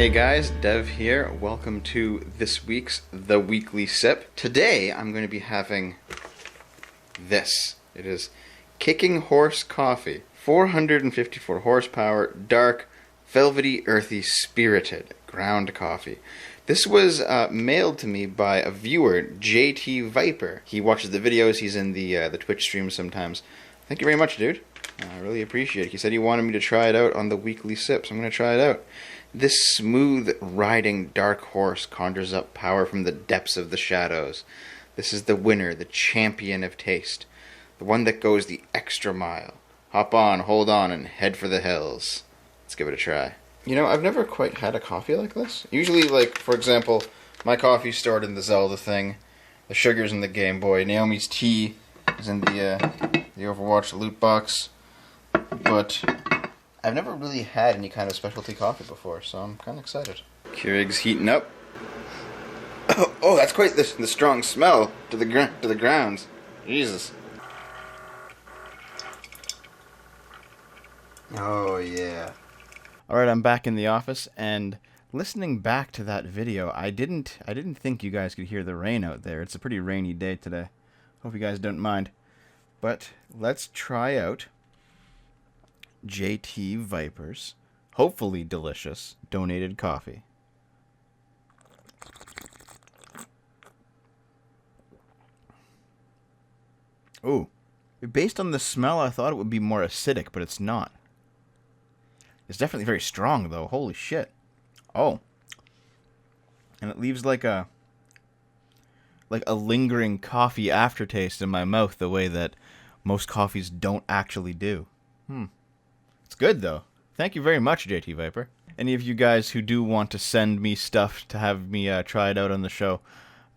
Hey guys, Dev here. Welcome to this week's The Weekly Sip. Today I'm going to be having this. It is Kicking Horse Coffee. 454 horsepower, dark, velvety, earthy, spirited ground coffee. This was mailed to me by a viewer, JT Viper. He watches the videos, he's in the Twitch streams sometimes. Thank you very much, dude. I really appreciate it. He said he wanted me to try it out on The Weekly Sip, so I'm going to try it out. This smooth riding dark horse conjures up power from the depths of the shadows. This is the winner, the champion of taste. The one that goes the extra mile. Hop on, hold on, and head for the hills. Let's give it a try. You know, I've never quite had a coffee like this. Usually, like, for example, my coffee's stored in the Zelda thing. The sugar's in the Game Boy. Naomi's tea is in the Overwatch loot box. But I've never really had any kind of specialty coffee before, so I'm kind of excited. Keurig's heating up. Oh, that's quite the strong smell to the grounds. Jesus. Oh yeah. All right, I'm back in the office, and listening back to that video, I didn't think you guys could hear the rain out there. It's a pretty rainy day today. Hope you guys don't mind. But let's try out JT Viper's hopefully delicious donated coffee. Ooh. Based on the smell, I thought it would be more acidic, but it's not. It's definitely very strong, though. Holy shit. Oh. And it leaves like a lingering coffee aftertaste in my mouth the way that most coffees don't actually do. It's good, though. Thank you very much, JT Viper. Any of you guys who do want to send me stuff to have me try it out on the show,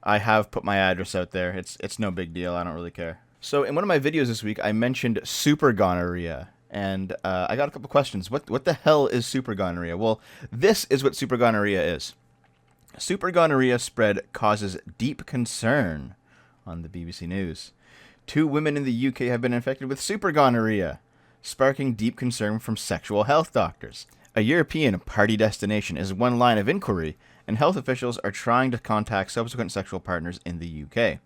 I have put my address out there. It's no big deal. I don't really care. So in one of my videos this week, I mentioned super gonorrhea, and I got a couple questions. What the hell is super gonorrhea? Well, this is what super gonorrhea is. Super gonorrhea spread causes deep concern on the BBC News. 2 women in the UK have been infected with super gonorrhea, sparking deep concern from sexual health doctors. A European party destination is one line of inquiry, and health officials are trying to contact subsequent sexual partners in the UK.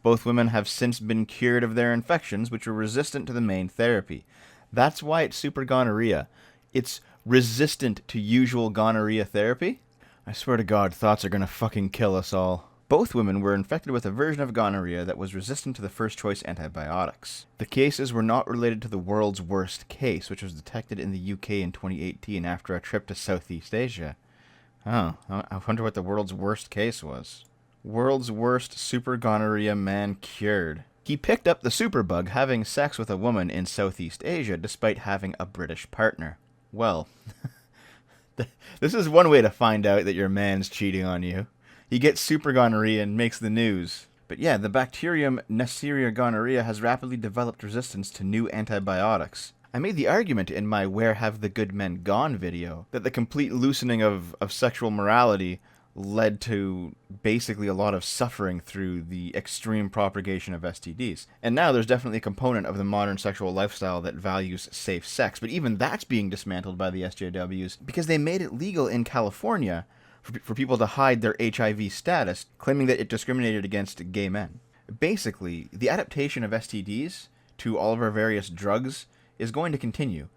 Both women have since been cured of their infections, which were resistant to the main therapy. That's why it's super gonorrhea. It's resistant to usual gonorrhea therapy. I swear to God, thoughts are gonna fucking kill us all. Both women were infected with a version of gonorrhea that was resistant to the first-choice antibiotics. The cases were not related to the world's worst case, which was detected in the UK in 2018 after a trip to Southeast Asia. Oh, I wonder what the world's worst case was. World's worst super gonorrhea man cured. He picked up the superbug having sex with a woman in Southeast Asia despite having a British partner. Well, this is one way to find out that your man's cheating on you. He gets super gonorrhea and makes the news. But yeah, the bacterium Neisseria gonorrhea has rapidly developed resistance to new antibiotics. I made the argument in my Where Have the Good Men Gone video that the complete loosening of sexual morality led to basically a lot of suffering through the extreme propagation of STDs. And now there's definitely a component of the modern sexual lifestyle that values safe sex, but even that's being dismantled by the SJWs because they made it legal in California for people to hide their HIV status, claiming that it discriminated against gay men. Basically, the adaptation of STDs to all of our various drugs is going to continue.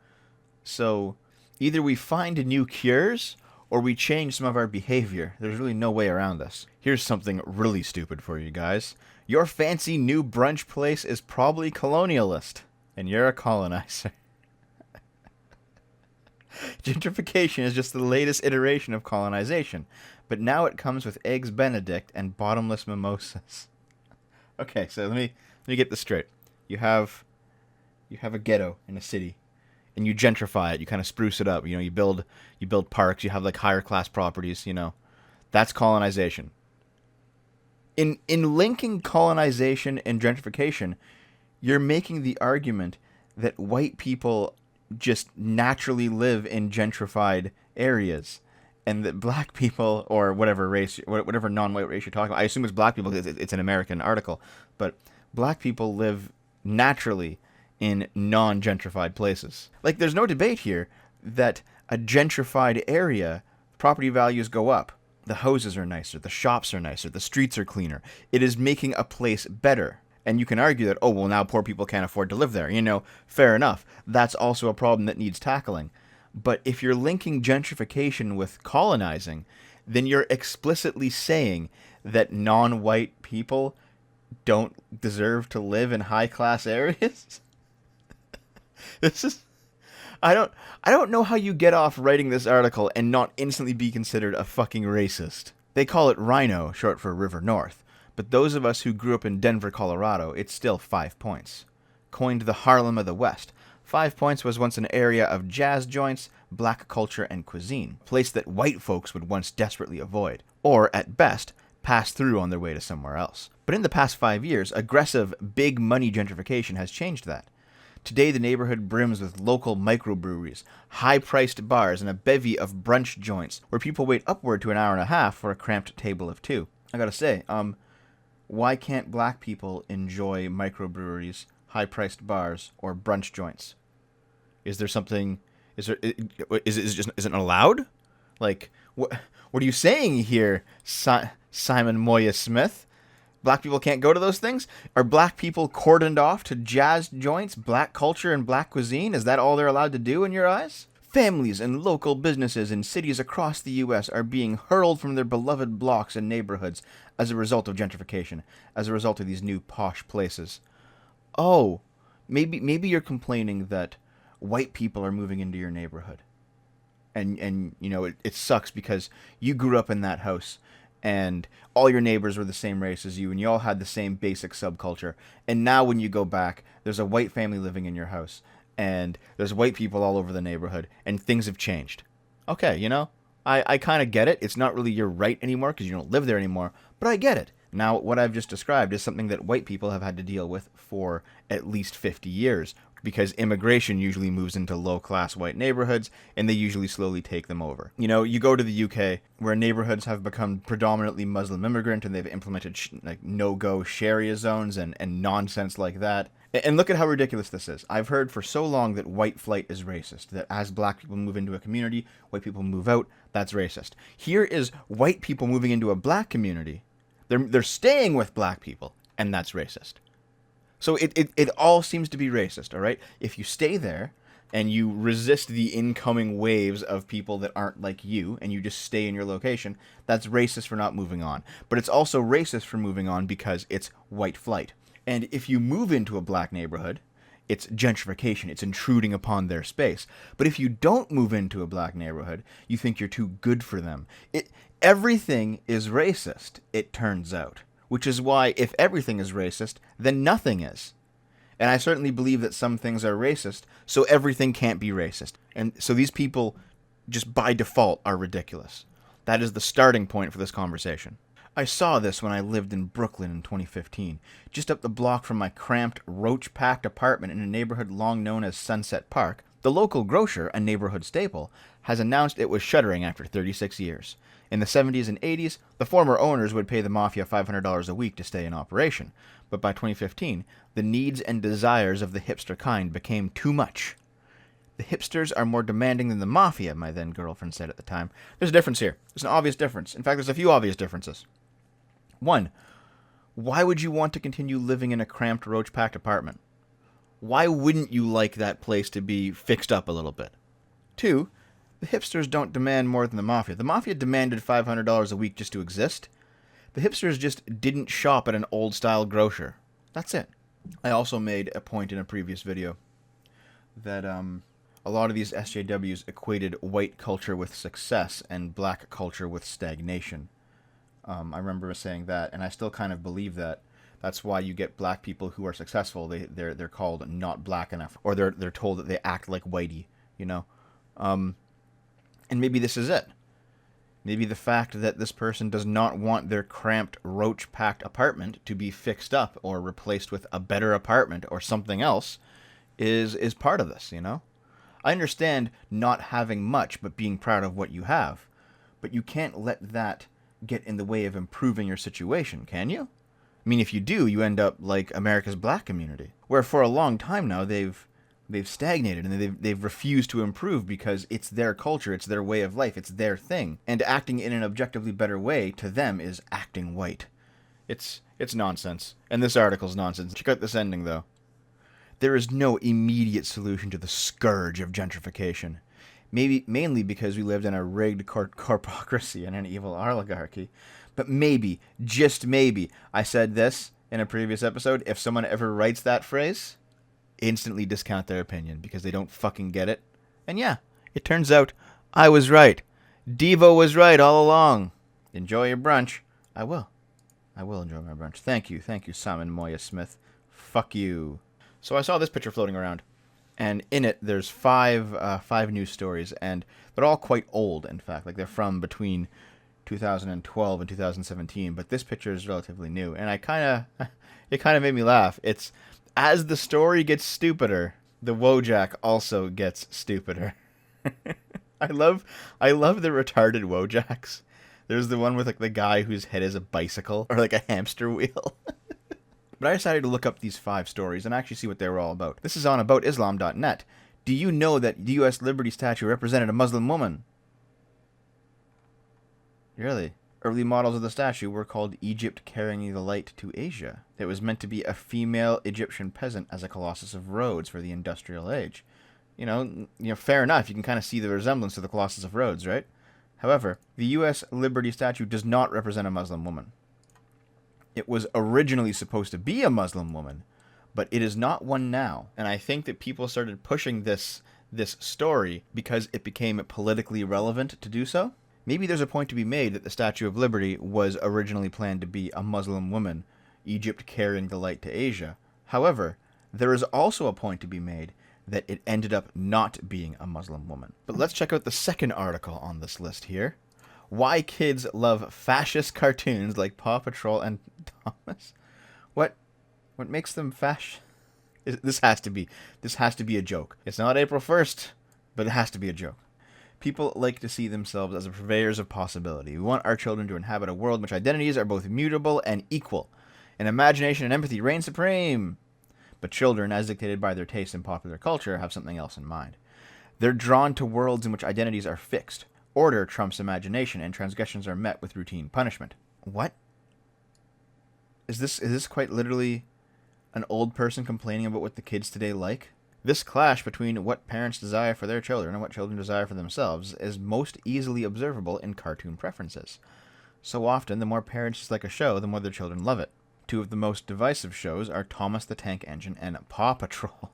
So either we find new cures or we change some of our behavior. There's really no way around this. Here's something really stupid for you guys. Your fancy new brunch place is probably colonialist, and you're a colonizer. Gentrification is just the latest iteration of colonization, but now it comes with eggs Benedict and bottomless mimosas. Okay, so let me get this straight. You have a ghetto in a city, and you gentrify it. You kind of spruce it up. You know, you build parks. You have like higher class properties. You know, that's colonization. In linking colonization and gentrification, you're making the argument that white people just naturally live in gentrified areas, and that black people, or whatever race, whatever non-white race you're talking about, I assume it's black people because it's an American article, but black people live naturally in non-gentrified places. Like, there's no debate here that a gentrified area Property values go up. The houses are nicer, the shops are nicer, the streets are cleaner. It is making a place better. And you can argue that, oh, well, now poor people can't afford to live there. Fair enough. That's also a problem that needs tackling. But if you're linking gentrification with colonizing, then you're explicitly saying that non-white people don't deserve to live in high-class areas. This is... I don't know how you get off writing this article and not instantly be considered a fucking racist. They call it Rhino, short for River North. But those of us who grew up in Denver, Colorado, it's still 5 points. Coined the Harlem of the West, 5 Points was once an area of jazz joints, black culture, and cuisine, a place that white folks would once desperately avoid, or, at best, pass through on their way to somewhere else. But in the past 5 years, aggressive, big money gentrification has changed that. Today, the neighborhood brims with local microbreweries, high-priced bars, and a bevy of brunch joints where people wait upward to an hour and a half for a cramped table of two. I gotta say, why can't black people enjoy microbreweries, high-priced bars, or brunch joints? Is there something? Is it allowed? Like, what are you saying here, Simon Moya Smith? Black people can't go to those things? Are black people cordoned off to jazz joints, black culture, and black cuisine? Is that all they're allowed to do in your eyes? Families and local businesses in cities across the U.S. are being hurled from their beloved blocks and neighborhoods as a result of gentrification, as a result of these new posh places. Oh, maybe you're complaining that white people are moving into your neighborhood. And it sucks because you grew up in that house and all your neighbors were the same race as you and you all had the same basic subculture. And now when you go back, there's a white family living in your house and there's white people all over the neighborhood and things have changed. Okay, I kind of get it. It's not really your right anymore because you don't live there anymore, but I get it. Now, what I've just described is something that white people have had to deal with for at least 50 years because immigration usually moves into low-class white neighborhoods and they usually slowly take them over. You go to the UK where neighborhoods have become predominantly Muslim immigrant and they've implemented no-go Sharia zones and nonsense like that. And look at how ridiculous this is. I've heard for so long that white flight is racist, that as black people move into a community, white people move out, that's racist. Here is white people moving into a black community. They're staying with black people, and that's racist. So it all seems to be racist, all right? If you stay there and you resist the incoming waves of people that aren't like you and you just stay in your location, that's racist for not moving on. But it's also racist for moving on because it's white flight. And if you move into a black neighborhood, it's gentrification. It's intruding upon their space. But if you don't move into a black neighborhood, you think you're too good for them. Everything is racist, it turns out. Which is why, if everything is racist, then nothing is. And I certainly believe that some things are racist, so everything can't be racist. And so these people, just by default, are ridiculous. That is the starting point for this conversation. I saw this when I lived in Brooklyn in 2015, just up the block from my cramped, roach-packed apartment in a neighborhood long known as Sunset Park. The local grocer, a neighborhood staple, has announced it was shuttering after 36 years. In the 70s and 80s, the former owners would pay the Mafia $500 a week to stay in operation, but by 2015, the needs and desires of the hipster kind became too much. The hipsters are more demanding than the Mafia, my then-girlfriend said at the time. There's a difference here. There's an obvious difference. In fact, there's a few obvious differences. 1. Why would you want to continue living in a cramped, roach-packed apartment? Why wouldn't you like that place to be fixed up a little bit? 2. The hipsters don't demand more than the Mafia. The Mafia demanded $500 a week just to exist. The hipsters just didn't shop at an old-style grocer. That's it. I also made a point in a previous video that a lot of these SJWs equated white culture with success and black culture with stagnation. I remember saying that, and I still kind of believe that. That's why you get black people who are successful. They're called not black enough, or they're told that they act like whitey, And maybe this is it. Maybe the fact that this person does not want their cramped, roach-packed apartment to be fixed up or replaced with a better apartment or something else is part of this, I understand not having much but being proud of what you have, but you can't let that get in the way of improving your situation, can you? I mean, if you do, you end up like America's black community, where for a long time now they've They've stagnated and they've refused to improve because it's their culture, it's their way of life, it's their thing. And acting in an objectively better way to them is acting white. It's nonsense. And this article's nonsense. Check out this ending, though. There is no immediate solution to the scourge of gentrification. Maybe mainly because we lived in a rigged corpocracy and an evil oligarchy. But maybe, just maybe, I said this in a previous episode, if someone ever writes that phrase, instantly discount their opinion because they don't fucking get it. And yeah, it turns out I was right. Devo was right all along. Enjoy your brunch. I will enjoy my brunch. Thank you, Simon Moya Smith. Fuck you. So I saw this picture floating around, and in it there's five news stories, and they're all quite old. In fact, like they're from between 2012 and 2017. But this picture is relatively new, and it kind of made me laugh. It's as the story gets stupider, the Wojak also gets stupider. I love the retarded Wojaks. There's the one with like the guy whose head is a bicycle or like a hamster wheel. But I decided to look up these 5 stories and actually see what they were all about. This is on aboutislam.net. Do you know that the U.S. Liberty statue represented a Muslim woman? Really? Early models of the statue were called Egypt Carrying the Light to Asia. It was meant to be a female Egyptian peasant as a Colossus of Rhodes for the industrial age. You know, fair enough. You can kind of see the resemblance to the Colossus of Rhodes, right? However, the U.S. Liberty statue does not represent a Muslim woman. It was originally supposed to be a Muslim woman, but it is not one now. And I think that people started pushing this story because it became politically relevant to do so. Maybe there's a point to be made that the Statue of Liberty was originally planned to be a Muslim woman, Egypt carrying the light to Asia. However, there is also a point to be made that it ended up not being a Muslim woman. But let's check out the second article on this list here. Why kids love fascist cartoons like Paw Patrol and Thomas. What makes them fascist? This has to be a joke. It's not April 1st, but it has to be a joke. People like to see themselves as purveyors of possibility. We want our children to inhabit a world in which identities are both mutable and equal, and imagination and empathy reign supreme. But children, as dictated by their taste in popular culture, have something else in mind. They're drawn to worlds in which identities are fixed. Order trumps imagination, and transgressions are met with routine punishment. What? Is this quite literally an old person complaining about what the kids today like? This clash between what parents desire for their children and what children desire for themselves is most easily observable in cartoon preferences. So often, the more parents like a show, the more their children love it. 2 of the most divisive shows are Thomas the Tank Engine and Paw Patrol.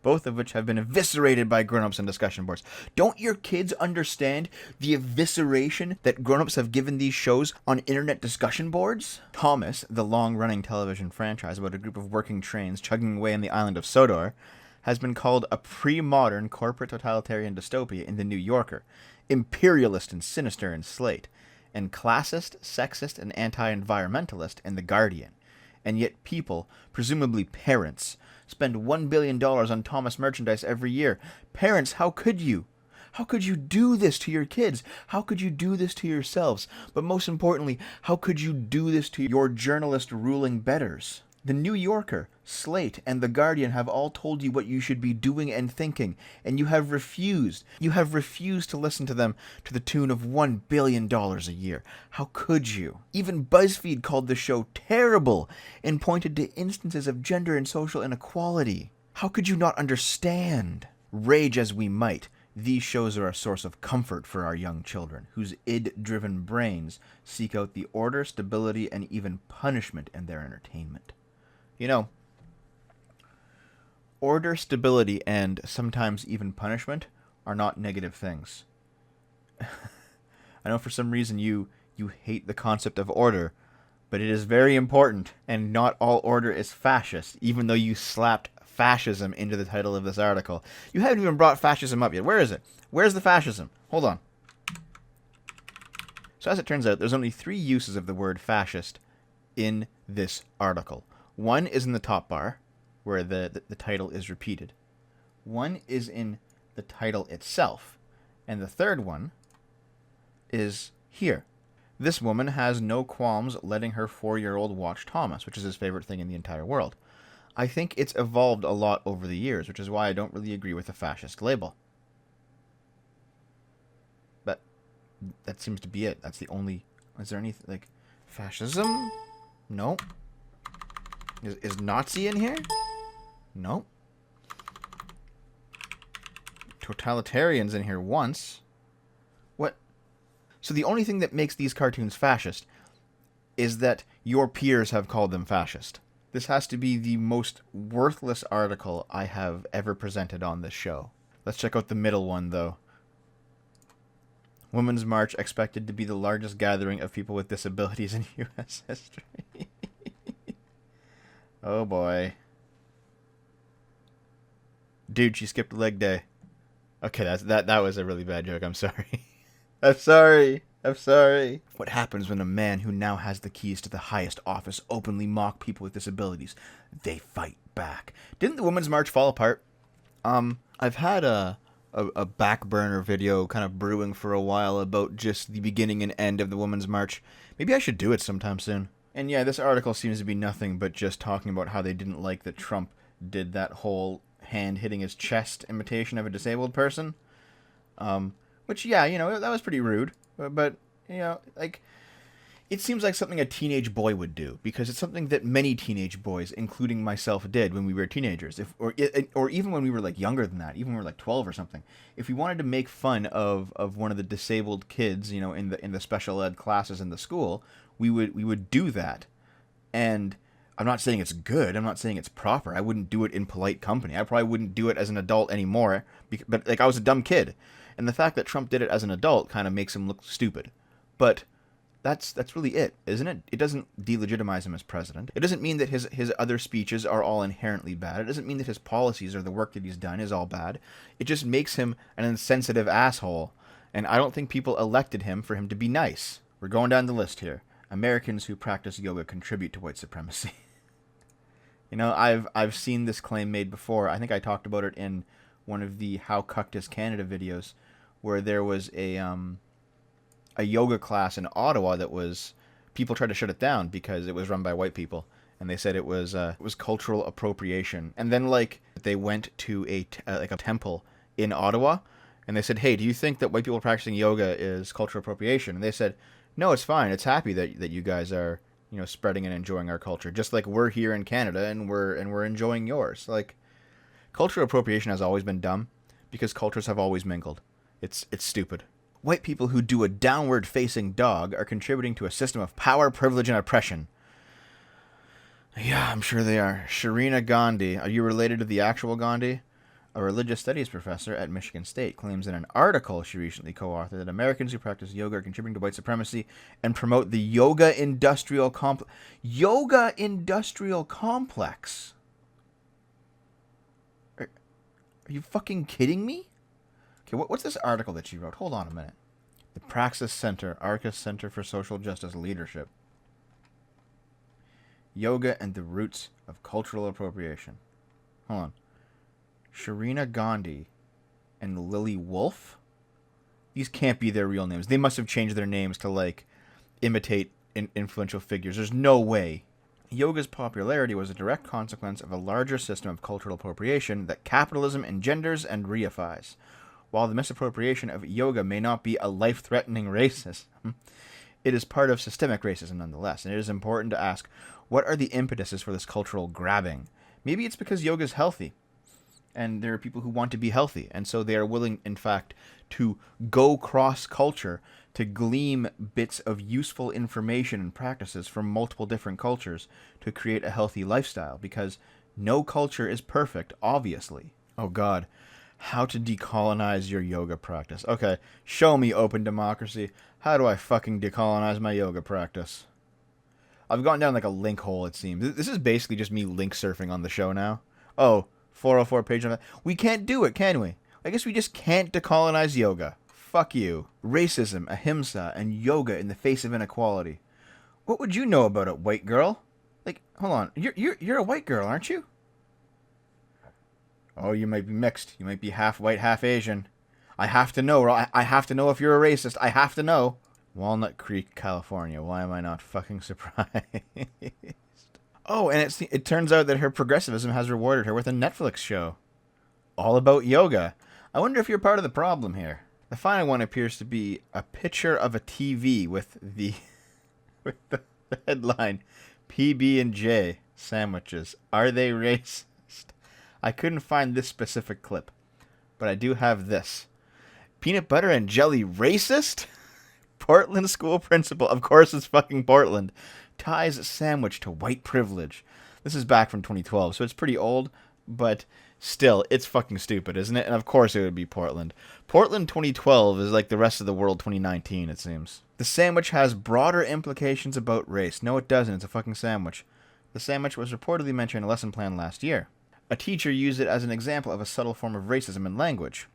Both of which have been eviscerated by grown-ups in discussion boards. Don't your kids understand the evisceration that grown-ups have given these shows on internet discussion boards? Thomas, the long-running television franchise about a group of working trains chugging away on the island of Sodor, has been called a pre-modern corporate totalitarian dystopia in The New Yorker, imperialist and sinister in Slate, and classist, sexist, and anti-environmentalist in The Guardian. And yet people, presumably parents, spend $1 billion on Thomas merchandise every year. Parents, how could you? How could you do this to your kids? How could you do this to yourselves? But most importantly, how could you do this to your journalist ruling betters? The New Yorker, Slate, and The Guardian have all told you what you should be doing and thinking, and you have refused. You have refused to listen to them to the tune of $1 billion a year. How could you? Even BuzzFeed called the show terrible and pointed to instances of gender and social inequality. How could you not understand? Rage as we might, these shows are a source of comfort for our young children, whose id-driven brains seek out the order, stability, and even punishment in their entertainment. You know, order, stability, and sometimes even punishment are not negative things. I know for some reason you hate the concept of order, but it is very important, and not all order is fascist, even though you slapped fascism into the title of this article. You haven't even brought fascism up yet. Where is it? Where's the fascism? Hold on. So as it turns out, there's only 3 uses of the word fascist in this article. One is in the top bar, where the title is repeated. One is in the title itself. And the third one is here. This woman has no qualms letting her 4-year-old watch Thomas, which is his favorite thing in the entire world. I think it's evolved a lot over the years, which is why I don't really agree with the fascist label. But that seems to be it. That's the only... Is there anything, like, fascism? No. Is Nazi in here? No. Totalitarian's in here once. What? So the only thing that makes these cartoons fascist is that your peers have called them fascist. This has to be the most worthless article I have ever presented on this show. Let's check out the middle one, though. Women's March expected to be the largest gathering of people with disabilities in U.S. history. Oh, boy. Dude, she skipped leg day. Okay, that was a really bad joke. I'm sorry. I'm sorry. I'm sorry. What happens when a man who now has the keys to the highest office openly mock people with disabilities? They fight back. Didn't the Women's March fall apart? I've had a back burner video kind of brewing for a while about just the beginning and end of the Women's March. Maybe I should do it sometime soon. And yeah, this article seems to be nothing but just talking about how they didn't like that Trump did that whole hand hitting his chest imitation of a disabled person. Which, yeah, you know, that was pretty rude. But, you know, like, it seems like something a teenage boy would do, because it's something that many teenage boys, including myself, did when we were teenagers, or even when we were like younger than that, even when we were like 12 or something. If we wanted to make fun of one of the disabled kids, you know, in the special ed classes in the school, we would do that. And I'm not saying it's good. I'm not saying it's proper. I wouldn't do it in polite company. I probably wouldn't do it as an adult anymore. But like, I was a dumb kid, and the fact that Trump did it as an adult kind of makes him look stupid. But that's really it, isn't it? It doesn't delegitimize him as president. It doesn't mean that his other speeches are all inherently bad. It doesn't mean that his policies or the work that he's done is all bad. It just makes him an insensitive asshole. And I don't think people elected him for him to be nice. We're going down the list here. Americans who practice yoga contribute to white supremacy. You know, I've seen this claim made before. I think I talked about it in one of the How Cucked is Canada videos, where there was a yoga class in Ottawa that was, people tried to shut it down because it was run by white people, and they said it was cultural appropriation. And then like they went to a temple in Ottawa, and they said, "Hey, do you think that white people practicing yoga is cultural appropriation?" And they said, "No, it's fine. It's happy that you guys are, you know, spreading and enjoying our culture, just like we're here in Canada and we're enjoying yours." Like, cultural appropriation has always been dumb because cultures have always mingled. It's stupid. White people who do a downward-facing dog are contributing to a system of power, privilege, and oppression. Yeah, I'm sure they are. Sharina Gandhi. Are you related to the actual Gandhi? A religious studies professor at Michigan State claims in an article she recently co-authored that Americans who practice yoga are contributing to white supremacy and promote the yoga industrial complex. Yoga industrial complex? Are you fucking kidding me? Okay, what's this article that she wrote? Hold on a minute. The Praxis Center, Arcus Center for Social Justice Leadership. Yoga and the Roots of Cultural Appropriation. Hold on. Sharina Gandhi and Lily Wolf? These can't be their real names. They must have changed their names to, like, imitate influential figures. There's no way. Yoga's popularity was a direct consequence of a larger system of cultural appropriation that capitalism engenders and reifies. While the misappropriation of yoga may not be a life-threatening racism, it is part of systemic racism nonetheless, and it is important to ask, what are the impetuses for this cultural grabbing? Maybe it's because yoga is healthy, and there are people who want to be healthy, and so they are willing, in fact, to go cross-culture to glean bits of useful information and practices from multiple different cultures to create a healthy lifestyle, because no culture is perfect, obviously. Oh God. How to decolonize your yoga practice. Okay, show me, open democracy. How do I fucking decolonize my yoga practice? I've gone down like a link hole, it seems. This is basically just me link surfing on the show now. Oh, 404 page on that. We can't do it, can we? I guess we just can't decolonize yoga. Fuck you. Racism, ahimsa, and yoga in the face of inequality. What would you know about it, white girl? Like, hold on. You're a white girl, aren't you? Oh, you might be mixed. You might be half white, half Asian. I have to know. I have to know if you're a racist. I have to know. Walnut Creek, California. Why am I not fucking surprised? Oh, and it turns out that her progressivism has rewarded her with a Netflix show all about yoga. I wonder if you're part of the problem here. The final one appears to be a picture of a TV with the with the headline PB&J sandwiches. Are they racist? I couldn't find this specific clip, but I do have this. Peanut butter and jelly racist? Portland school principal, of course it's fucking Portland, ties sandwich to white privilege. This is back from 2012, so it's pretty old, but still, it's fucking stupid, isn't it? And of course it would be Portland. Portland 2012 is like the rest of the world 2019, it seems. The sandwich has broader implications about race. No, it doesn't. It's a fucking sandwich. The sandwich was reportedly mentioned in a lesson plan last year. A teacher used it as an example of a subtle form of racism in language.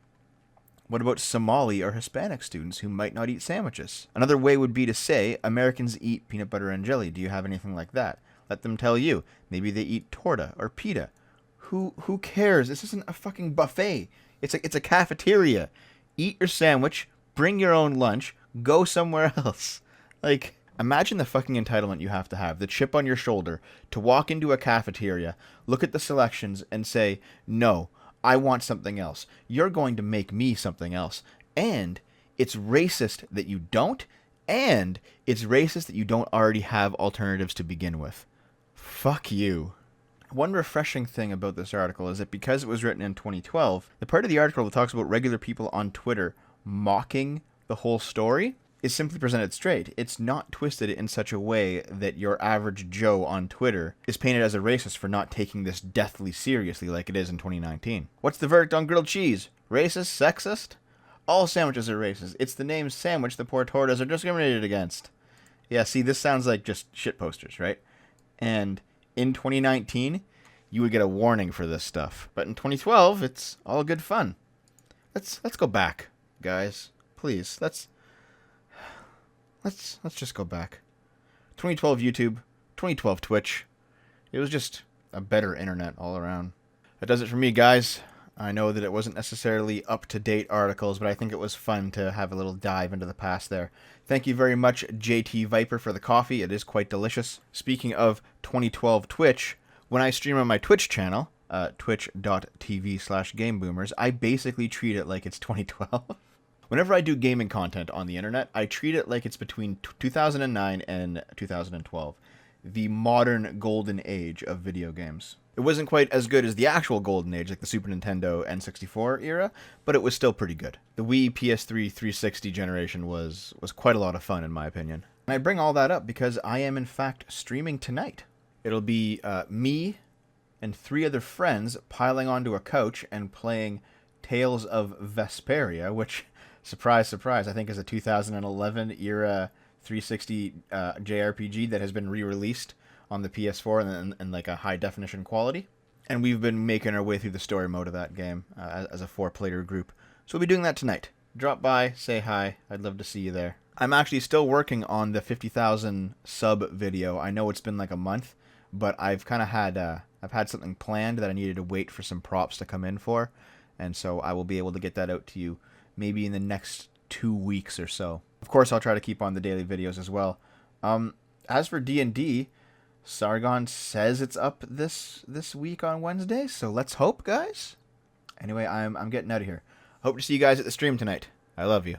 What about Somali or Hispanic students who might not eat sandwiches? Another way would be to say, Americans eat peanut butter and jelly. Do you have anything like that? Let them tell you. Maybe they eat torta or pita. Who cares? This isn't a fucking buffet. It's a cafeteria. Eat your sandwich, bring your own lunch, go somewhere else. Like, imagine the fucking entitlement you have to have, the chip on your shoulder, to walk into a cafeteria, look at the selections, and say, no, I want something else. You're going to make me something else. And it's racist that you don't, and it's racist that you don't already have alternatives to begin with. Fuck you. One refreshing thing about this article is that because it was written in 2012, the part of the article that talks about regular people on Twitter mocking the whole story is simply presented straight. It's not twisted in such a way that your average Joe on Twitter is painted as a racist for not taking this deathly seriously like it is in 2019. What's the verdict on grilled cheese? Racist? Sexist? All sandwiches are racist. It's the name sandwich the poor tortas are discriminated against. Yeah, see, this sounds like just shit posters, right? And in 2019, you would get a warning for this stuff. But in 2012, it's all good fun. Let's go back, guys. Please, let's just go back. 2012 YouTube, 2012 Twitch. It was just a better internet all around. That does it for me, guys. I know that it wasn't necessarily up-to-date articles, but I think it was fun to have a little dive into the past there. Thank you very much, JT Viper, for the coffee. It is quite delicious. Speaking of 2012 Twitch, when I stream on my Twitch channel, twitch.tv/GameBoomers, I basically treat it like it's 2012. Whenever I do gaming content on the internet, I treat it like it's between 2009 and 2012, the modern golden age of video games. It wasn't quite as good as the actual golden age, like the Super Nintendo N64 era, but it was still pretty good. The Wii, PS3, 360 generation was quite a lot of fun, in my opinion. And I bring all that up because I am, in fact, streaming tonight. It'll be me and 3 other friends piling onto a couch and playing Tales of Vesperia, which, surprise, surprise, I think is a 2011 era 360 JRPG that has been re-released on the PS4 and like a high definition quality. And we've been making our way through the story mode of that game as a 4-player group. So we'll be doing that tonight. Drop by, say hi. I'd love to see you there. I'm actually still working on the 50,000 sub video. I know it's been like a month, but I've kind of had I've had something planned that I needed to wait for some props to come in for, and so I will be able to get that out to you maybe in the next 2 weeks or so. Of course, I'll try to keep on the daily videos as well. As for D&D, Sargon says it's up this week on Wednesday, so let's hope, guys. Anyway, I'm getting out of here. Hope to see you guys at the stream tonight. I love you.